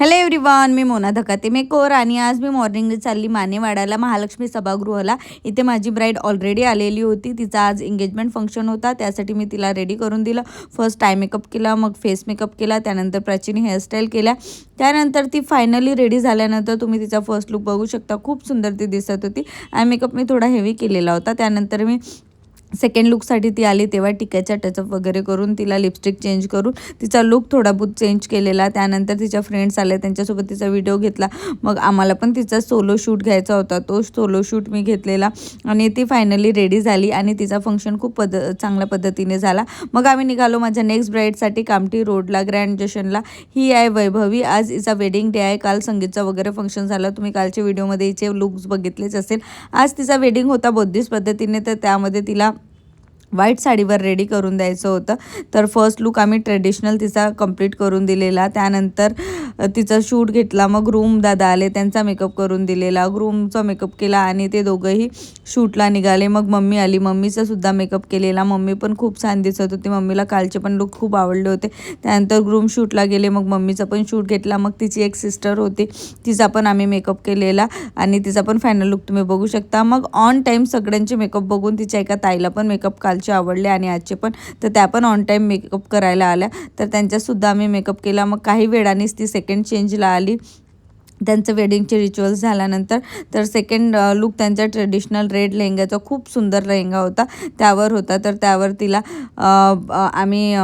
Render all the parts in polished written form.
Hello everyone, मी Mona Dhakate makeover आणि आज मी मॉर्निंगला चालली मानेवाड्याला महालक्ष्मी सभागृहाला. इथे माझी ब्राईड ऑलरेडी आलेली होती. तिचा आज एंगेजमेंट फंक्शन होता, त्यासाठी मी तिला रेडी करून दिलं. फर्स्ट आय मेकअप केला, मग फेस मेकअप केला, त्यानंतर प्राचीने हेअरस्टाईल केल्या. त्यानंतर ती फायनली रेडी झाल्यानंतर तुम्ही तिचा फर्स्ट लुक बघू शकता. खूप सुंदर ती दिसत होती. आय मेकअप मी थोडा हेवी केलेला होता. त्यानंतर मी सेकंड लुकसाठी ती आली तेव्हा टिक्याचा टचअप वगैरे करून तिला लिपस्टिक चेंज करून तिचा लुक थोडा बहुत चेंज केलेला. त्यानंतर तिच्या फ्रेंड्स आले, त्यांच्यासोबत तिचा व्हिडिओ घेतला. मग आम्हाला पण तिचा सोलो शूट घ्यायचा होता, तो सोलो शूट मी घेतलेला आणि ती फायनली रेडी झाली आणि तिचा फंक्शन खूप चांगल्या पद्धतीने झाला. मग आम्ही निघालो माझ्या नेक्स्ट ब्राईडसाठी कामठी रोडला ग्रँड जशनला. ही आहे वैभवी. आज हिचा वेडिंग डे आहे. काल संगीतचा वगैरे फंक्शन झालं, तुम्ही कालच्या व्हिडिओमध्ये हिचे लुक्स बघितलेच असेल. आज तिचा वेडिंग होता बुद्धिस्ट पद्धतीने, तर त्यामध्ये तिला व्हाईट साडीवर रेडी करून द्यायचं होतं. तर फर्स्ट लुक आम्ही ट्रेडिशनल तिचा कंप्लीट करून दिलेला. त्यानंतर तिचा शूट घेतला. मग ग्रूम दादा आले, त्यांचा मेकअप करून दिलेला, ग्रूमचा मेकअप केला आणि ते दोघंही शूटला निघाले. मग मम्मी आली, मम्मीचा सुद्धा मेकअप केलेला. मम्मी पण खूप छान दिसत होती. मम्मीला कालचे पण लुक खूप आवडले होते. त्यानंतर ग्रूम शूटला गेले, मग मम्मीचा पण शूट घेतला. मग तिची एक सिस्टर होती, तिचा पण आम्ही मेकअप केलेला आणि तिचा पण फायनल लुक तुम्ही बघू शकता. मग ऑन टाईम सगळ्यांचे मेकअप बघून तिच्या एका ताईला पण मेकअप कालचे आवडले आणि आजचे पण, तर त्या पण ऑन टाईम मेकअप करायला आल्या. तर त्यांच्यासुद्धा आम्ही मेकअप केला. मग काही वेळानेच ती सेकंड चेंजला आली. त्यांचं वेडिंगचे रिच्युअल्स झाल्यानंतर तर सेकंड लुक त्यांचा ट्रेडिशनल रेड लेहंग्याचा खूप सुंदर लेहंगा होता, त्यावर होता. तर त्यावर तिला आम्ही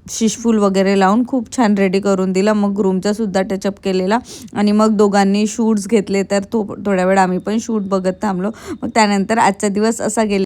शिशफूल वगैरे लावून खूप छान रेडी करून दिला. मग ग्रूमचा सुद्धा टचअप केलेला आणि मग दोघांनी शूट्स घेतले. तर थोड्या वेळ आम्ही पण शूट बघत थांबलो. मग त्यानंतर आजचा दिवस असा गेला.